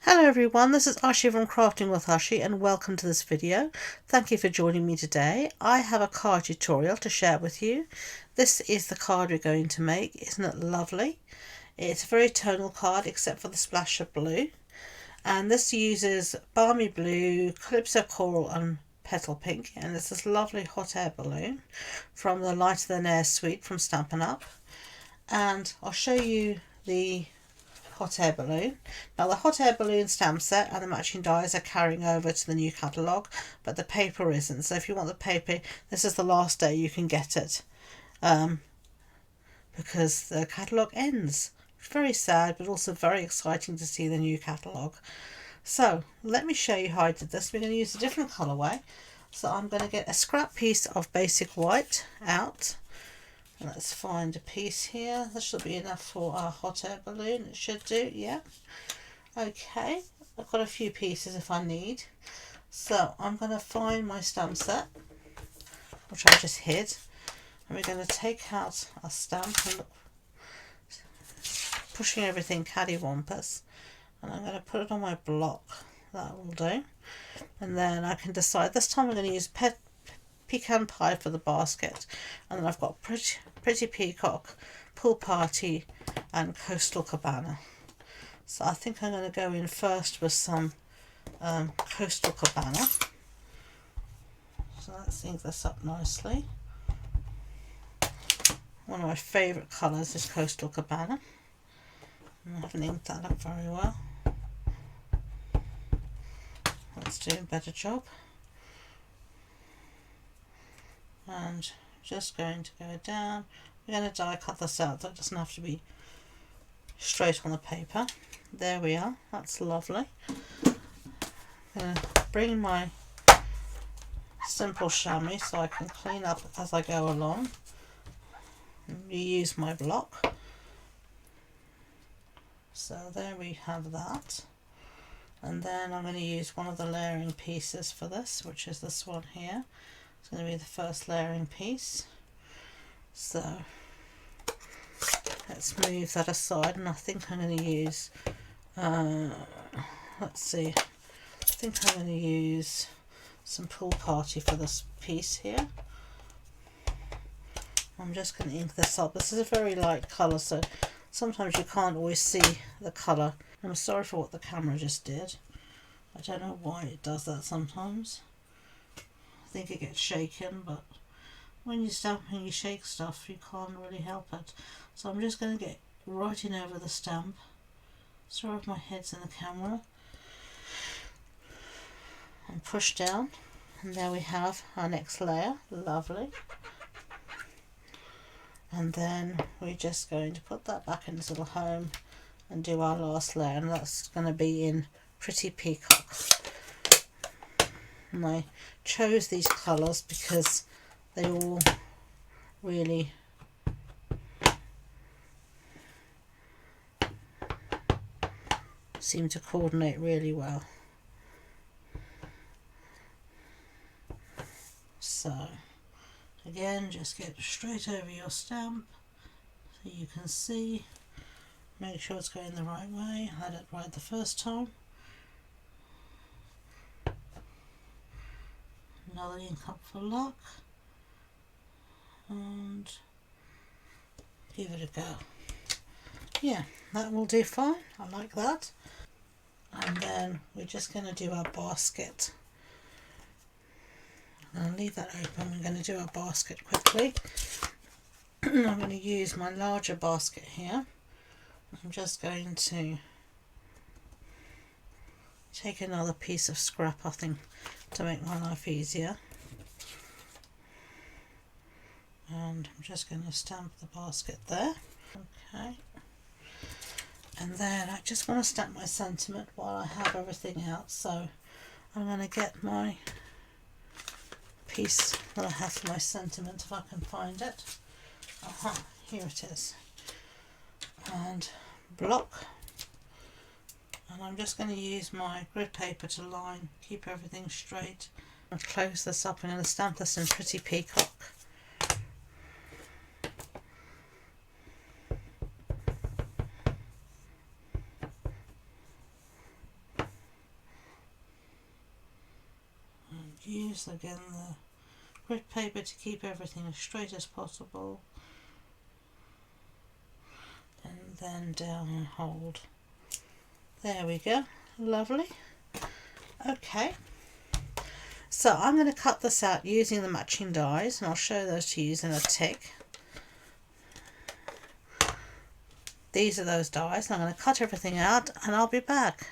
Hello everyone, this is Ashee from Crafting with Ashee and welcome to this video. Thank you for joining me today. I have a card tutorial to share with you. This is the card we're going to make. Isn't it lovely? It's a very tonal card except for the splash of blue. And this uses balmy blue, calypso coral and petal pink. And it's this lovely hot air balloon from the Lighter Than Air suite from Stampin' Up. And I'll show you the hot air balloon. Now the hot air balloon stamp set and the matching dies are carrying over to the new catalogue, but the paper isn't. So if you want the paper, this is the last day you can get it, because the catalogue ends. It's very sad, but also very exciting to see the new catalogue. So let me show you how I did this. We're going to use a different colourway. So I'm going to get a scrap piece of basic white out. Let's find a piece here. This should be enough for our hot air balloon. It should do, yeah. Okay, I've got a few pieces if I need. So I'm going to find my stamp set, which I just hid. And we're going to take out our stamp and pushing everything cattywampus. And I'm going to put it on my block. That will do. And then I can decide. This time I'm going to use pecan pie for the basket, and then I've got pretty peacock, pool party and coastal cabana. So I think I'm going to go in first with some coastal cabana. So let's ink this up nicely. One of my favourite colours is coastal cabana. I haven't inked that up very well. Let's do a better job. And just going to go down. We're going to die cut this out so it doesn't have to be straight on the paper. There we are, that's lovely. I'm going to bring my simple chamois so I can clean up as I go along. Reuse my block. So there we have that. And then I'm going to use one of the layering pieces for this, which is this one here. It's going to be the first layering piece. So let's move that aside, and I think I'm going to use, let's see, I think I'm going to use some pool party for this piece here. I'm just going to ink this up. This is a very light colour, so sometimes you can't always see the colour. I'm sorry for what the camera just did. I don't know why it does that sometimes. I think it gets shaken, but when you stamp and you shake stuff, you can't really help it. So I'm just going to get right in over the stamp. Sorry if my head's in the camera. And push down, and there we have our next layer. Lovely. And then we're just going to put that back in its little home and do our last layer, and that's going to be in Pretty Peacock. And I chose these colours because they all really seem to coordinate really well. So again, just get straight over your stamp so you can see. Make sure it's going the right way. I had it right the first time. Another ink up for luck, and give it a go. Yeah, that will do fine. I like that. And then we're just going to do our basket. I'll leave that open. We're going to do our basket quickly. I'm going to use my larger basket here. I'm just going to take another piece of scrap, I think, to make my life easier. And I'm just going to stamp the basket there. Okay. And then I just want to stamp my sentiment while I have everything out. So I'm going to get my piece that I have for my sentiment, if I can find it. Aha, here it is. And block. And I'm just going to use my grid paper to line, keep everything straight. I'll close this up. I'm going to stamp this in Pretty Peacock. use again the grid paper to keep everything as straight as possible, and then down and hold. There we go, lovely. Okay, so I'm going to cut this out using the matching dies, and I'll show those to you in a tick. These are those dies, and I'm going to cut everything out and I'll be back.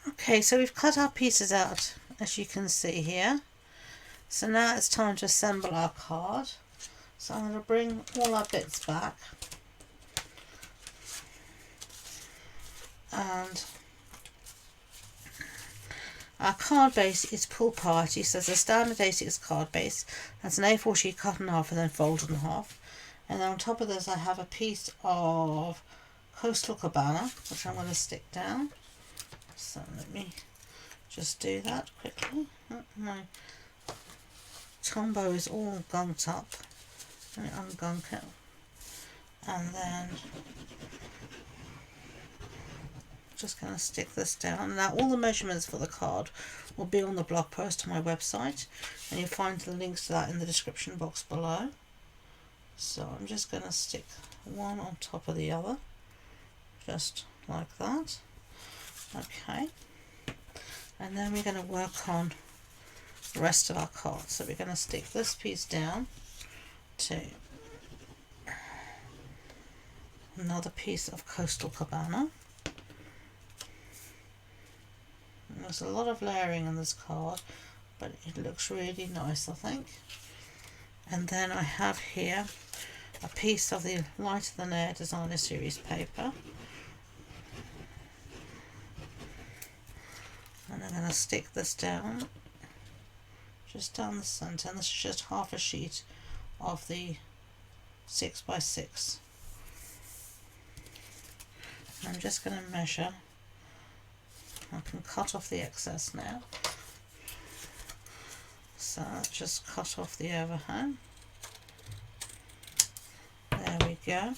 Okay, so we've cut our pieces out, as you can see here. So now it's time to assemble our card. So I'm going to bring all our bits back. And our card base is Pool Party, so it's a standard A6 card base. That's an A4 sheet cut in half and then folded in half. And then on top of this I have a piece of Coastal Cabana, which I'm going to stick down. So let me just do that quickly. My Tombow is all gunked up. Let me ungunk it. And then just going to stick this down. Now all the measurements for the card will be on the blog post on my website, and you'll find the links to that in the description box below. So I'm just going to stick one on top of the other, just like that. Okay, and then we're going to work on the rest of our card. So we're going to stick this piece down to another piece of Coastal Cabana. And there's a lot of layering in this card, but it looks really nice, I think. And then I have here a piece of the Lighter Than Air Designer Series paper. And I'm going to stick this down, just down the centre, and this is just half a sheet of the 6x6. I'm just going to measure. I can cut off the excess now. So let's just cut off the overhang. There we go.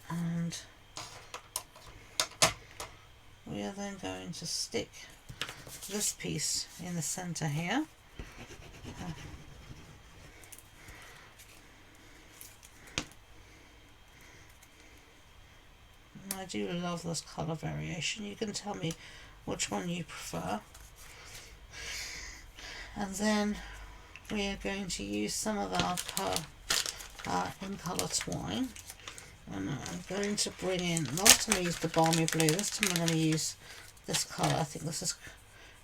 And we are then going to stick this piece in the centre here. I do love this colour variation. You can tell me which one you prefer. And then we are going to use some of our in colour twine. And I'm going to bring in, last time I used the balmy blue, this time I'm going to use this colour. I think this is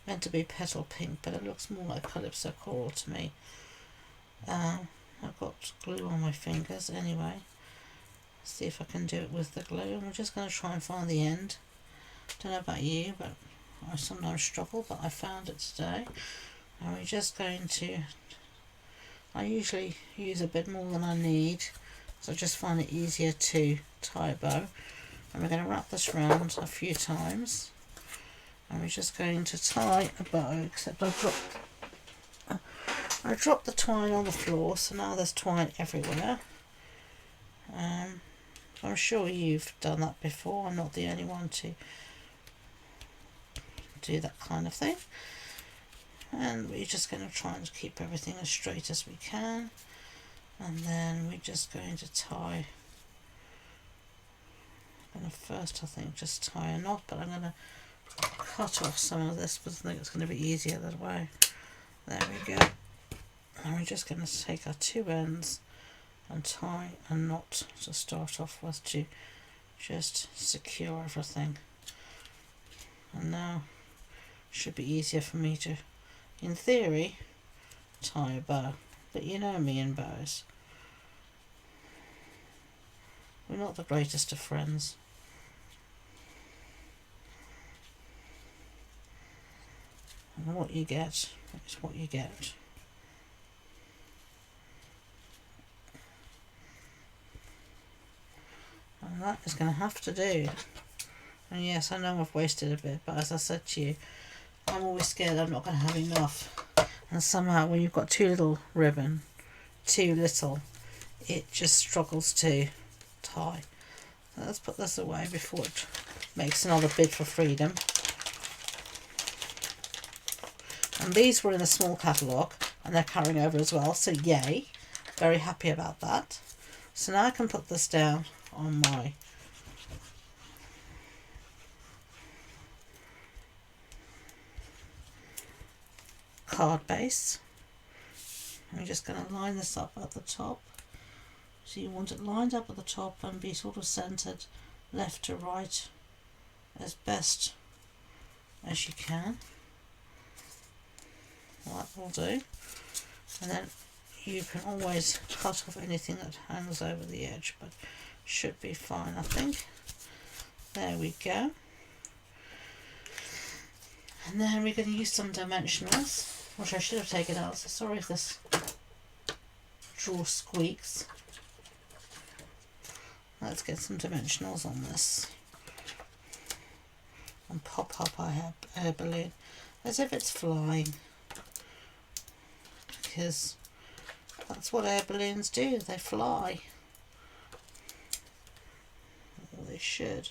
meant to be petal pink, but it looks more like Calypso Coral to me. I've got glue on my fingers anyway. See if I can do it with the glue, and we're just going to try and find the end. Don't know about you, but I sometimes struggle, but I found it today. And we're just going to, I usually use a bit more than I need, so I just find it easier to tie a bow. And we're going to wrap this round a few times, and we're just going to tie a bow, except I dropped the twine on the floor, so now there's twine everywhere. I'm sure you've done that before. I'm not the only one to do that kind of thing. And we're just going to try and keep everything as straight as we can. And then we're just going to tie. I'm going to first, I think, just tie a knot, but I'm going to cut off some of this because I think it's going to be easier that way. There we go. And we're just going to take our two ends and tie a knot to start off with to just secure everything. And now it should be easier for me to, in theory, tie a bow. But you know me and bows. We're not the greatest of friends. And what you get is what you get. And that is going to have to do. And yes, I know I've wasted a bit, but as I said to you, I'm always scared I'm not going to have enough. And somehow when you've got too little ribbon, too little, it just struggles to tie. So let's put this away before it makes another bid for freedom. And these were in a small catalogue and they're carrying over as well, so yay, very happy about that. So now I can put this down on my card base. I'm just going to line this up at the top. So you want it lined up at the top and be sort of centered left to right as best as you can. That will do. And then you can always cut off anything that hangs over the edge, but should be fine, I think. There we go. And then we're going to use some dimensionals, which I should have taken out, so sorry if this drawer squeaks. Let's get some dimensionals on this and pop up our air balloon as if it's flying, because that's what air balloons do, they fly. Or they should.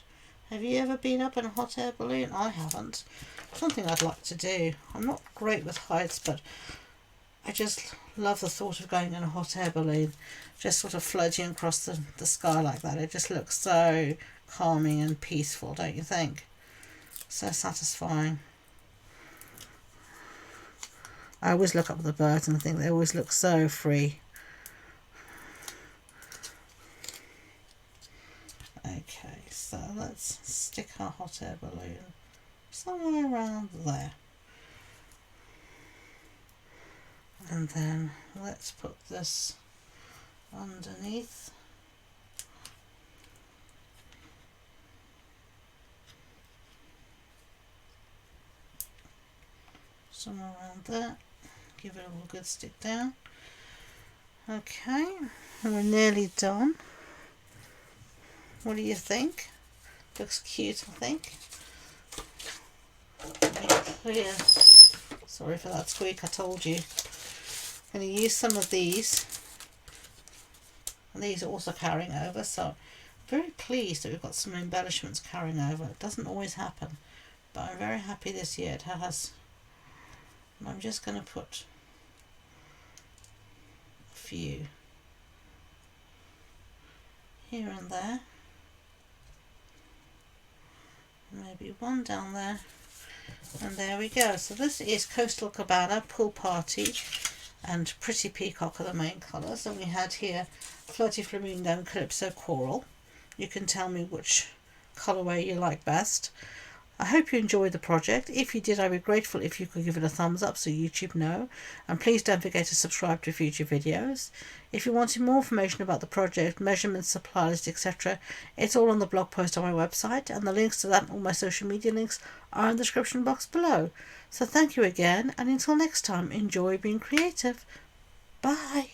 Have you ever been up in a hot air balloon? I haven't. Something I'd like to do. I'm not great with heights, but I just love the thought of going in a hot air balloon, just sort of floating across the sky like that. It just looks so calming and peaceful, don't you think? So satisfying. I always look up at the birds and I think they always look so free. Okay, so let's stick our hot air balloon somewhere around there. And then let's put this underneath. Somewhere around there. Give it a good stick down. Okay, and we're nearly done. What do you think? Looks cute, I think. Clear. Sorry for that squeak, I told you. I'm going to use some of these. And these are also carrying over, so I'm very pleased that we've got some embellishments carrying over. It doesn't always happen, but I'm very happy this year it has. And I'm just going to put a few here and there. Maybe one down there. And there we go. So this is Coastal Cabana, Pool Party and Pretty Peacock are the main colours. And we had here Flirty Flamingo and Calypso Coral. You can tell me which colourway you like best. I hope you enjoyed the project. If you did, I'd be grateful if you could give it a thumbs up so YouTube know. And please don't forget to subscribe to future videos. If you wanted more information about the project, measurements, supply list, etc., it's all on the blog post on my website, and the links to that and all my social media links are in the description box below. So thank you again, and until next time, enjoy being creative. Bye.